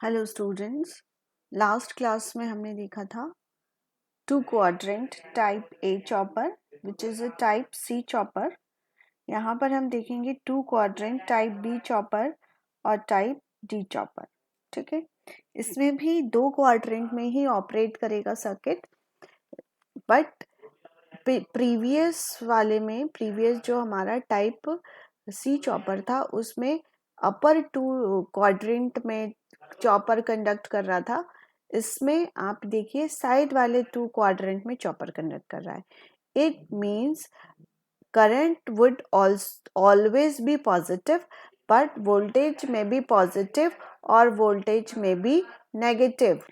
Hello students, last class में हमने देखा था two quadrant type A chopper which is a type C chopper. यहाँ पर हम देखेंगे two quadrant type B chopper और टाइप डी चॉपर। ठीक है, इसमें भी दो क्वाड्रेंट में ही ऑपरेट करेगा सर्किट, बट प्रीवियस जो हमारा टाइप सी चॉपर था उसमें अपर टू क्वाड्रेंट में चॉपर कंडक्ट कर रहा था। इसमें आप देखिए साइड वाले टू क्वाड्रेंट में चॉपर कंडक्ट कर रहा है। It means current would always be positive, but voltage may be positive or voltage may be negative.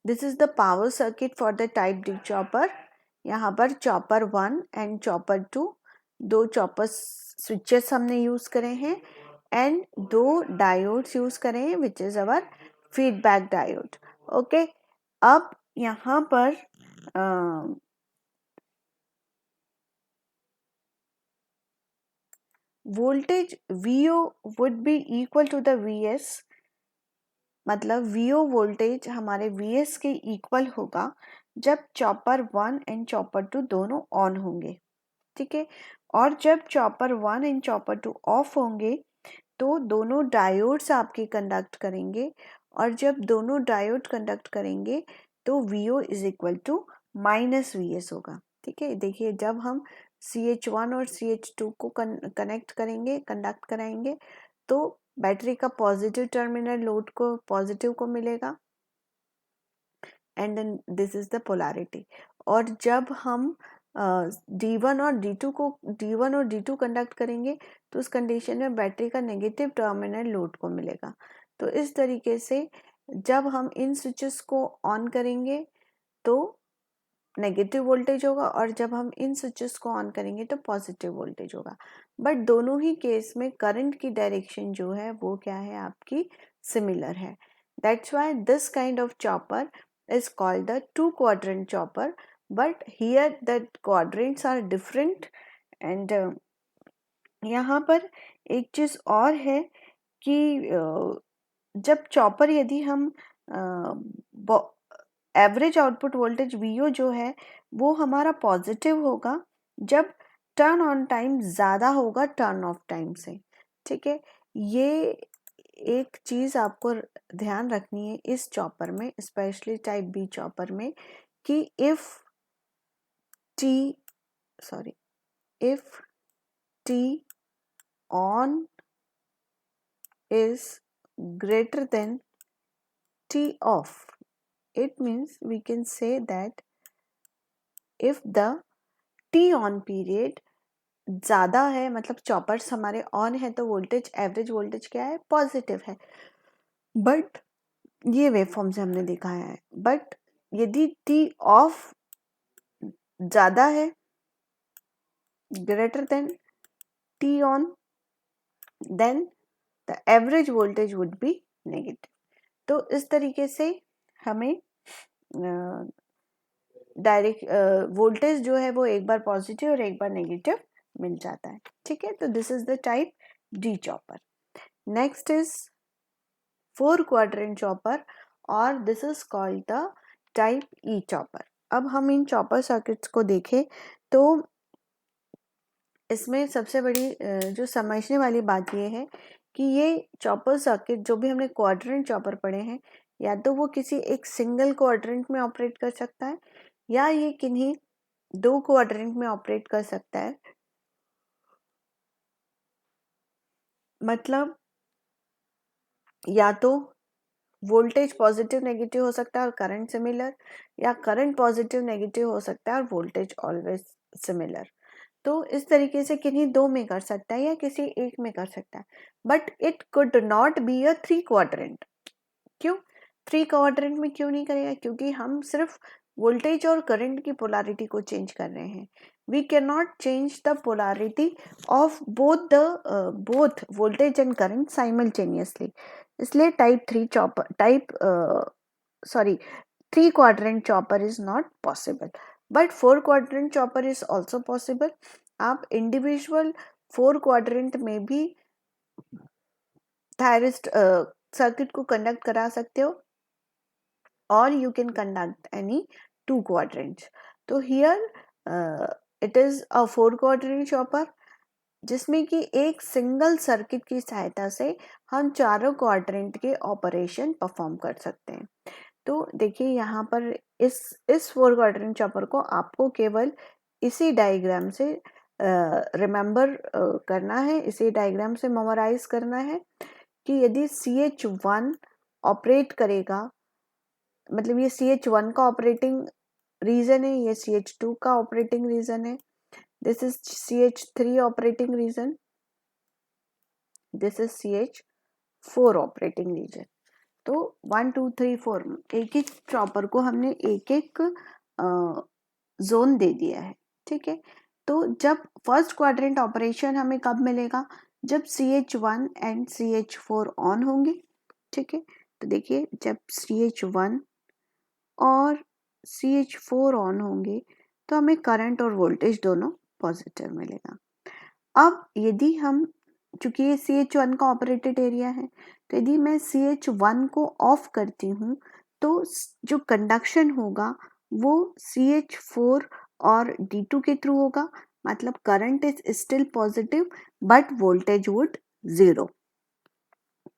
This is the power circuit for the type D chopper. यहाँ पर chopper 1 and chopper 2 दो chopper switches हमने use करे हैं and दो diodes use करे हैं which is our feedback diode. Okay, अब यहाँ पर voltage VO would be equal to the VS, मतलब VO वोल्टेज हमारे VS के इक्वल होगा जब चॉपर 1 एंड चॉपर 2 दोनों ऑन होंगे। ठीक है, और जब चॉपर 1 एंड चॉपर 2 ऑफ होंगे तो दोनों डायोड्स आपके कंडक्ट करेंगे, और जब दोनों डायोड कंडक्ट करेंगे तो VO is equal to minus VS होगा। ठीक है, देखिए जब हम CH1 और CH2 को कनेक्ट करेंगे, कंडक्ट कराएंगे, तो बैटरी का पॉजिटिव टर्मिनल लोड को पॉजिटिव को मिलेगा and then this is the polarity. और जब हम D1 और D2 कंडक्ट करेंगे तो उस कंडीशन में बैटरी का नेगेटिव टर्मिनल लोड को मिलेगा। तो इस तरीके से जब हम इन स्विचेस को ऑन करेंगे तो नेगेटिव वोल्टेज होगा, और जब हम इन स्विचेस को ऑन करेंगे तो पॉजिटिव वोल्टेज होगा। बट दोनों ही केस में करंट की डायरेक्शन जो है वो क्या है, आपकी सिमिलर है। That's why this kind of chopper is called the two quadrant chopper, but here the quadrants are different and यहाँ पर एक चीज और है कि जब चॉपर यदि हम एवरेज आउटपुट वोल्टेज VO जो है वो हमारा पॉजिटिव होगा जब टर्न ऑन टाइम ज़्यादा होगा टर्न ऑफ टाइम से। ठीक है, ये एक चीज़ आपको ध्यान रखनी है इस चॉपर में, स्पेशली टाइप बी चॉपर में, कि if T on is greater than T off, it means we can say that if the T on period ज़्यादा है, मतलब चॉपर्स हमारे ऑन है, तो वोल्टेज एवरेज वोल्टेज क्या है, पॉजिटिव है। बट ये वेव फॉर्म से हमने देखा है, बट यदि T ऑफ ज़्यादा है, greater than T on, then the average voltage would be negative। तो इस तरीके से हमें डायरेक्ट वोल्टेज जो है वो एक बार पॉजिटिव और एक बार नेगेटिव मिल जाता है। ठीक है, तो this is the type D chopper. Next is four quadrant chopper और this is called the type E chopper. अब हम इन चॉपर सर्किट्स को देखें तो इसमें सबसे बड़ी जो समझने वाली बात ये है कि ये चॉपर सर्किट जो भी हमने क्वाड्रेंट चॉपर पढ़े हैं, या तो वो किसी एक सिंगल क्वाड्रेंट में ऑपरेट कर सकता है या ये किन्हीं दो क्वाड्रेंट में ऑपरेट कर सकता है। मतलब या तो वोल्टेज पॉजिटिव नेगेटिव हो सकता है और करंट सिमिलर, या करंट पॉजिटिव नेगेटिव हो सकता है और वोल्टेज ऑलवेज सिमिलर। तो इस तरीके से किन्हीं दो में कर सकता है या किसी एक में कर सकता है, but it could not be a three quadrant. क्यों थ्री क्वाड्रेंट में क्यों नहीं करेगा? क्योंकि हम सिर्फ वोल्टेज और करंट की पोलैरिटी को चेंज कर रहे हैं। We can not change the polarity of both voltage and current simultaneously. इसलिए three quadrant chopper is not possible, but four quadrant chopper is also possible. आप इंडिविजुअल फोर क्वाड्रेंट में भी circuit को conduct करा सकते हो, or you can conduct any two quadrants. तो here it is a four quadrant chopper जिसमें कि एक सिंगल सर्किट की सहायता से हम चारों क्वाड्रेंट के ऑपरेशन परफॉर्म कर सकते हैं। तो देखिए यहाँ पर इस फोर क्वाड्रेंट चॉपर को आपको केवल इसी डायग्राम से रिमेंबर करना है, इसी डायग्राम से मेमोराइज करना है कि यदि CH1 ऑपरेट करेगा, मतलब ये CH1 का ऑपरेटिंग रीजन है, ये CH2 का ऑपरेटिंग रीजन है, this is CH3 operating region, this is CH4 operating region. तो 1 2 3 4 एक एक चॉपर को हमने एक एक जोन दे दिया है, ठीक है। तो जब फर्स्ट क्वाड्रेंट ऑपरेशन हमें कब मिलेगा, जब CH1 एंड CH4 ऑन होंगे, ठीक है। तो देखिए जब CH1 और CH4 ऑन होंगे तो हमें करंट और वोल्टेज दोनों पॉजिटिव मिलेगा। अब यदि हम, चूंकि ये CH1 का ऑपरेटेड एरिया है, तो यदि मैं CH1 को ऑफ करती हूँ तो जो कंडक्शन होगा वो CH4 और D2 के थ्रू होगा, मतलब current is still positive but voltage would 0,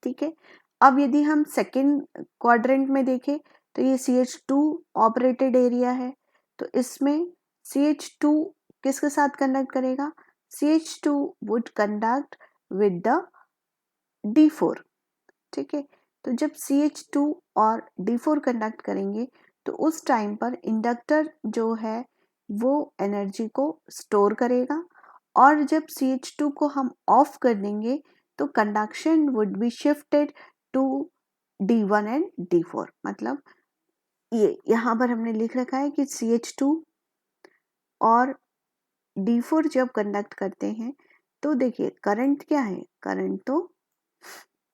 ठीक है। अब यदि हम सेकेंड क्वाड्रेंट में देखें तो ये CH2 ऑपरेटेड एरिया है, तो इसमें CH2 किसके साथ कंडक्ट करेगा, CH2 would conduct with the D4, ठीक है। तो जब CH2 और D4 कंडक्ट करेंगे तो उस टाइम पर इंडक्टर जो है वो एनर्जी को स्टोर करेगा, और जब CH2 को हम ऑफ कर देंगे तो conduction would be shifted to D1 and D4। मतलब ये यहाँ पर हमने लिख रखा है कि CH2 और D4 जब कंडक्ट करते हैं तो देखिए करंट क्या है, करंट तो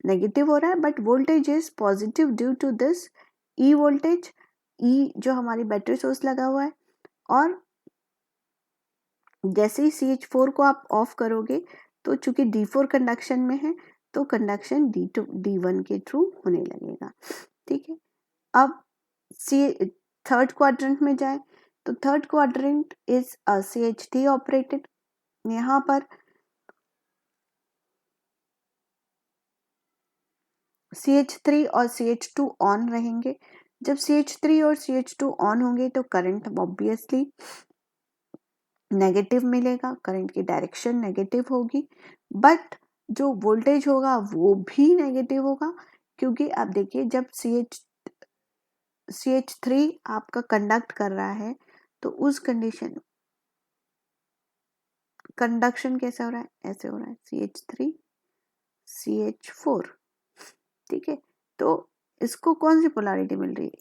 नेगेटिव हो रहा है but voltage is positive due to this E voltage, E जो हमारी बैटरी सोर्स लगा हुआ है। और जैसे ही CH4 को आप ऑफ करोगे तो चूंकि D4 कंडक्शन में है तो कंडक्शन D2 D1 के थ्रू होने लगेगा, ठीक है। अब थर्ड क्वाड्रेंट में जाए तो third quadrant is CH3 operated, यहाँ पर CH3 और CH2 ऑन रहेंगे। जब CH3 और CH2 ऑन होंगे तो करंट ऑब्वियसली नेगेटिव मिलेगा, करंट की डायरेक्शन नेगेटिव होगी, बट जो वोल्टेज होगा वो भी नेगेटिव होगा, क्योंकि आप देखिए जब CH3 आपका कंडक्ट कर रहा है तो उस कंडक्शन कैसा हो रहा है, ऐसे हो रहा है CH3 CH4, ठीक है। तो इसको कौन सी पोलैरिटी मिल रही है,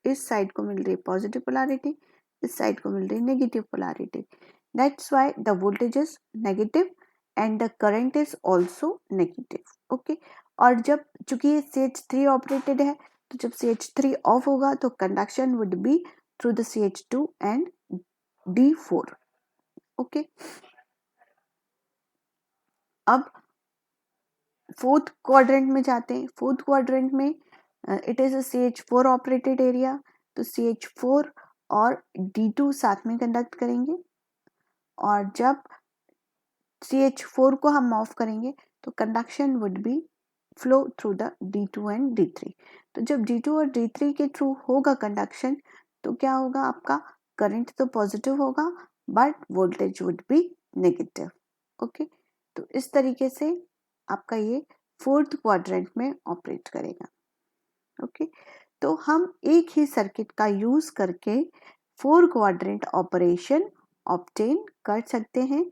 इस साइड को मिल रही है पॉजिटिव पोलैरिटी, इस साइड को मिल रही है negative polarity, that's why the voltage is negative and the current is also negative, okay. और जब चूंकि ये CH3 ऑपरेटेड है तो जब CH3 ऑफ होगा तो conduction would B through the CH2 and D4, okay. अब फोर्थ क्वाड्रेंट में जाते हैं। फोर्थ क्वाड्रेंट में it is a CH4 operated area, तो CH4 और D2 साथ में कंडक्ट करेंगे, और जब CH4 को हम ऑफ करेंगे तो conduction would B flow through the D2 and D3। तो जब D2 और D3 के थ्रू होगा कंडक्शन तो क्या होगा, आपका करंट तो पॉजिटिव होगा but voltage would be negative, okay. तो इस तरीके से आपका ये फोर्थ क्वाड्रेंट में ऑपरेट करेगा, ओके। तो हम एक ही सर्किट का यूज करके फोर क्वाड्रेंट ऑपरेशन ऑब्टेन कर सकते हैं,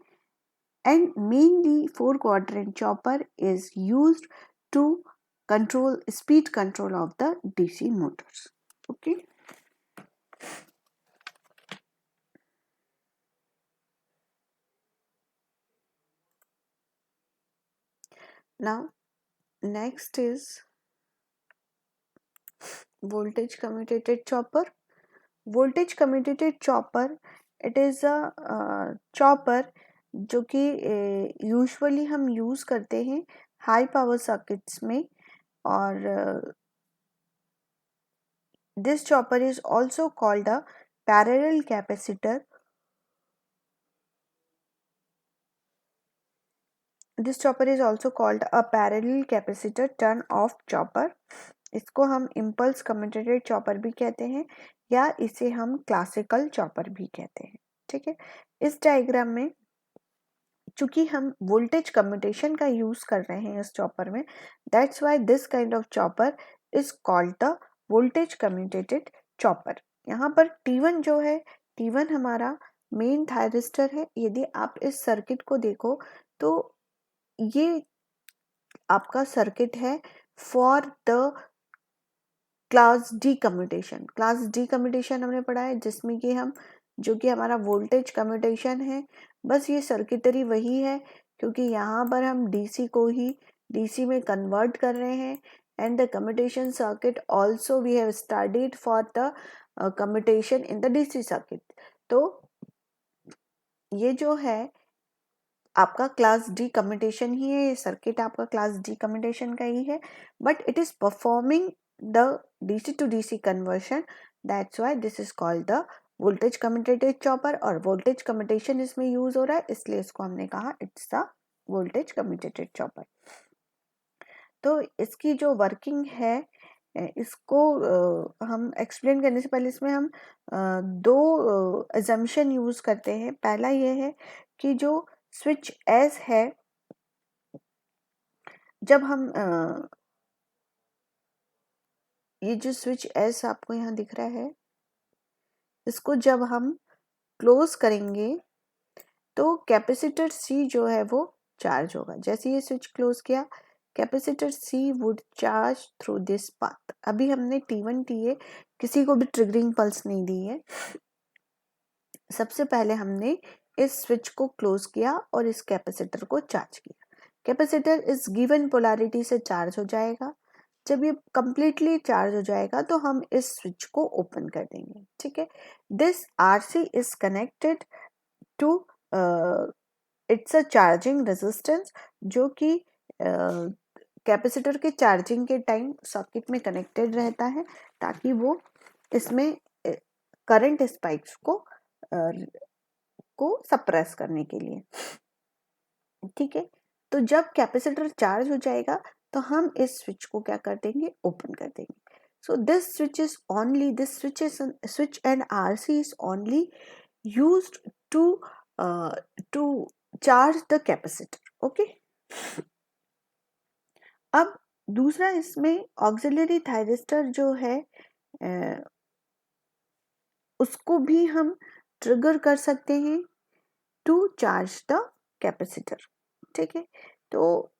and mainly four quadrant chopper is used to control speed control of the DC motors, okay। Now next is voltage commutated chopper. Voltage commutated chopper, it is a chopper जो कि usually हम use करते हैं high power circuits में और this chopper is also called a parallel capacitor. This chopper is also called a parallel capacitor turn off chopper. इसको हम impulse कम्यूटेटेड chopper भी कहते हैं या इसे हम क्लासिकल चॉपर भी कहते हैं। ठीक है, इस डायग्राम में चूंकि हम वोल्टेज कम्यूटेशन का यूज कर रहे हैं इस चॉपर में, that's why this kind of chopper is called the voltage commutated chopper. यहाँ पर T1 जो है, T1 हमारा मेन थायरिस्टर है। यदि आप इस सर्किट को देखो तो ये आपका सर्किट है for the class D commutation. Class D commutation हमने पढ़ा है जिसमें कि हम जो कि हमारा वोल्टेज कम्यूटेशन है, बस ये सर्किटरी वही है क्योंकि यहाँ पर हम डीसी को ही डीसी में कन्वर्ट कर रहे हैं। And the commutation circuit also we have studied for the commutation in the DC circuit. तो ये जो है आपका क्लास डी कम्यूटेशन ही है, ये सर्किट आपका क्लास डी कम्यूटेशन का ही है, but it is performing the DC to DC conversion, that's why this is called the voltage commutated chopper. और वोल्टेज कम्यूटेशन इसमें यूज हो रहा है इसलिए इसको हमने कहा it's the voltage commutated chopper. तो इसकी जो वर्किंग है इसको हम एक्सप्लेन करने से पहले इसमें हम दो अजम्पशन यूज करते हैं। पहला ये है कि जो स्विच एस है, जब हम ये जो स्विच एस आपको यहाँ दिख रहा है, इसको जब हम क्लोज करेंगे तो कैपेसिटर सी जो है वो चार्ज होगा। जैसे ये स्विच क्लोज किया, capacitor C would charge through this path. अभी हमने T1 TA किसी को भी ट्रिगरिंग पल्स नहीं दी है, सबसे पहले हमने इस स्विच को क्लोज किया और इस कैपेसिटर को चार्ज किया। कैपेसिटर इस गिवन पोलैरिटी से चार्ज हो जाएगा। जब ये कंप्लीटली चार्ज हो जाएगा तो हम इस स्विच को ओपन कर देंगे। ठीक है, this RC is connected to its a charging resistance, जो कि कैपेसिटर के चार्जिंग के टाइम सर्किट में कनेक्टेड रहता है ताकि वो इसमें करंट स्पाइक्स को सप्रेस करने के लिए। ठीक है, तो जब कैपेसिटर चार्ज हो जाएगा तो हम इस स्विच को क्या कर देंगे, ओपन कर देंगे। So this switch and RC is only used to charge the capacitor. Okay, अब दूसरा इसमें ऑक्सिलरी थायरिस्टर जो है उसको भी हम ट्रिगर कर सकते हैं टू चार्ज द कैपेसिटर। ठीक है, तो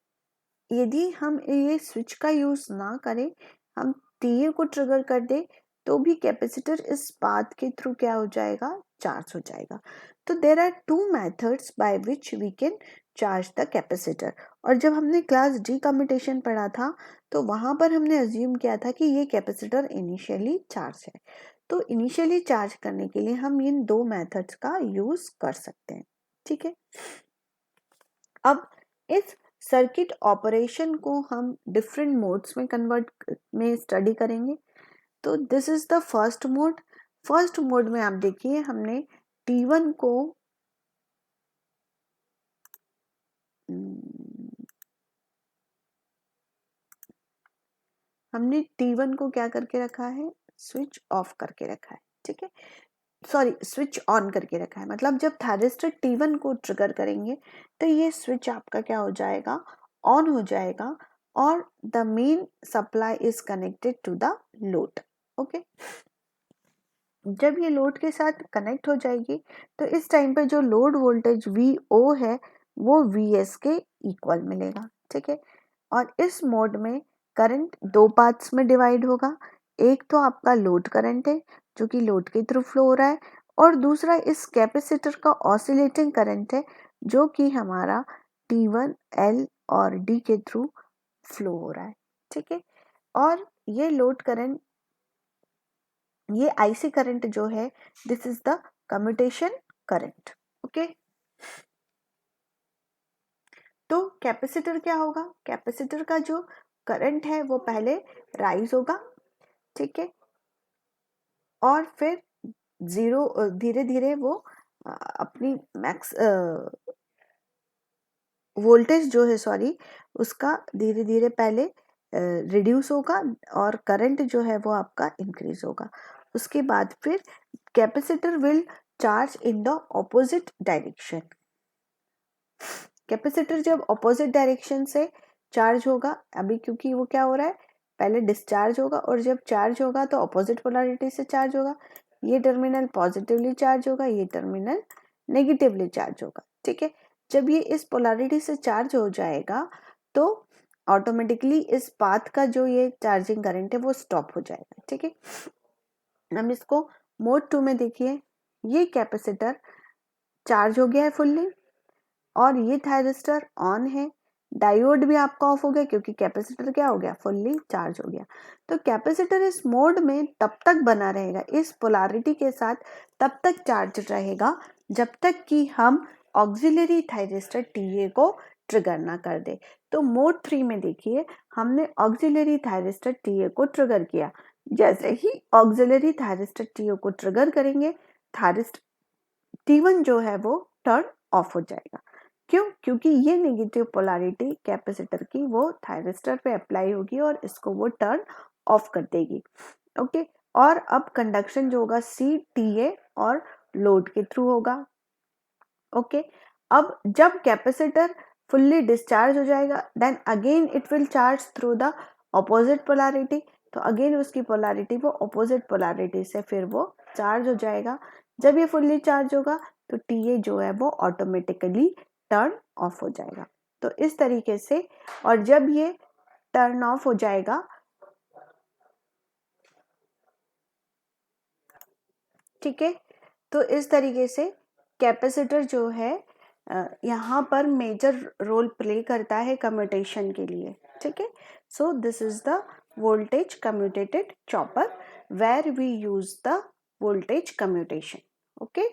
यदि हम ये स्विच का यूज ना करें, हम TA को ट्रिगर कर दे तो भी कैपेसिटर इस पाथ के थ्रू क्या हो जाएगा, चार्ज हो जाएगा। तो there are two methods by which we can charge the capacitor. और जब हमने क्लास डी कम्यूटेशन पढ़ा था तो वहां पर हमने अज्यूम किया था कि ये कैपेसिटर इनिशियली चार्ज है। तो इनिशियली चार्ज करने के लिए हम इन दो मेथड्स का यूज कर सकते हैं। ठीक है, अब इस सर्किट ऑपरेशन को हम डिफरेंट मोड्स में कन्वर्ट में स्टडी करेंगे। तो this is the first mode. First mode में आप देखिए हमने T1 को क्या करके रखा है, स्विच ऑफ करके रखा है। ठीक है, सॉरी स्विच ऑन करके रखा है, मतलब जब थायरिस्टर T1 को ट्रिगर करेंगे तो ये स्विच आपका क्या हो जाएगा, ऑन हो जाएगा और the main supply is connected to the load. Okay, जब ये लोड के साथ कनेक्ट हो जाएगी तो इस टाइम पे जो लोड वोल्टेज VO है वो VS के इक्वल मिलेगा। ठीक है, और इस मोड में करंट दो पार्ट्स में डिवाइड होगा। एक तो आपका लोड करंट है जो कि लोड के थ्रू फ्लो हो रहा है, और दूसरा इस कैपेसिटर का ऑसिलेटिंग करंट है जो कि हमारा T1 L और D के थ्रू फ्लो हो रहा है। ठीक है, और ये लोड करंट, ये IC करंट जो है this is the commutation current. Okay, तो कैपेसिटर क्या होगा, कैपेसिटर का जो करंट है वो पहले राइज होगा, ठीक है, और फिर जीरो धीरे धीरे वो अपनी मैक्स वोल्टेज जो है सॉरी उसका धीरे धीरे पहले रिड्यूस होगा और करंट जो है वो आपका इंक्रीज होगा। उसके बाद फिर capacitor will charge in the opposite direction. Capacitor जब ऑपोजिट डायरेक्शन से चार्ज होगा, अभी क्योंकि वो क्या हो रहा है, पहले डिस्चार्ज होगा और जब चार्ज होगा तो ऑपोजिट पोलैरिटी से चार्ज होगा। ये टर्मिनल पॉजिटिवली चार्ज होगा, ये टर्मिनल नेगेटिवली चार्ज होगा, ठीक है। जब ये इस पोलैरिटी से चार्ज हो जाएगा तो ऑटोमेटिकली इस पाथ का जो ये चार्जिंग करंट है वो स्टॉप हो जाएगा, ठीक है। हम इसको मोड 2 में देखिए, ये कैपेसिटर चार्ज हो गया है फुल्ली और ये थायरिस्टर ऑन है, डायोड भी आपका ऑफ हो गया क्योंकि कैपेसिटर क्या हो गया, फुल्ली चार्ज हो गया। तो कैपेसिटर इस मोड में तब तक बना रहेगा, इस पोलैरिटी के साथ तब तक चार्ज रहेगा जब तक कि हम ऑक्सिलरी थायरिस्टर TA को ट्रिगर ना कर दे। तो मोड 3 में देखिए, हमने ऑक्सिलरी थायरिस्टर TA को ट्रिगर किया। जैसे ही ऑक्सिलरी थायरिस्टर TA को ट्रिगर करेंगे, थायरिस्टर T1 जो है वो टर्न ऑफ हो जाएगा। क्यों? क्योंकि ये नेगेटिव पोलैरिटी कैपेसिटर की वो थायरिस्टर पे अप्लाई होगी और इसको वो टर्न ऑफ कर देगी, ओके। और अब कंडक्शन जो होगा CTA और लोड के थ्रू होगा, ओके। अब जब कैपेसिटर फुल्ली डिस्चार्ज हो जाएगा then again it will charge through the opposite polarity. तो अगेन उसकी पोलैरिटी वो ऑपोजिट पोलैरिटी से फिर वो चार्ज हो जाएगा। जब ये फुल्ली चार्ज होगा तो TA जो है वो ऑटोमेटिकली टर्न ऑफ हो जाएगा। तो इस तरीके से, और जब ये टर्न ऑफ हो जाएगा, ठीक है, तो इस तरीके से कैपेसिटर जो है यहाँ पर मेजर रोल प्ले करता है कम्यूटेशन के लिए, ठीक है। So this is the voltage commutated chopper where we use the voltage commutation, okay।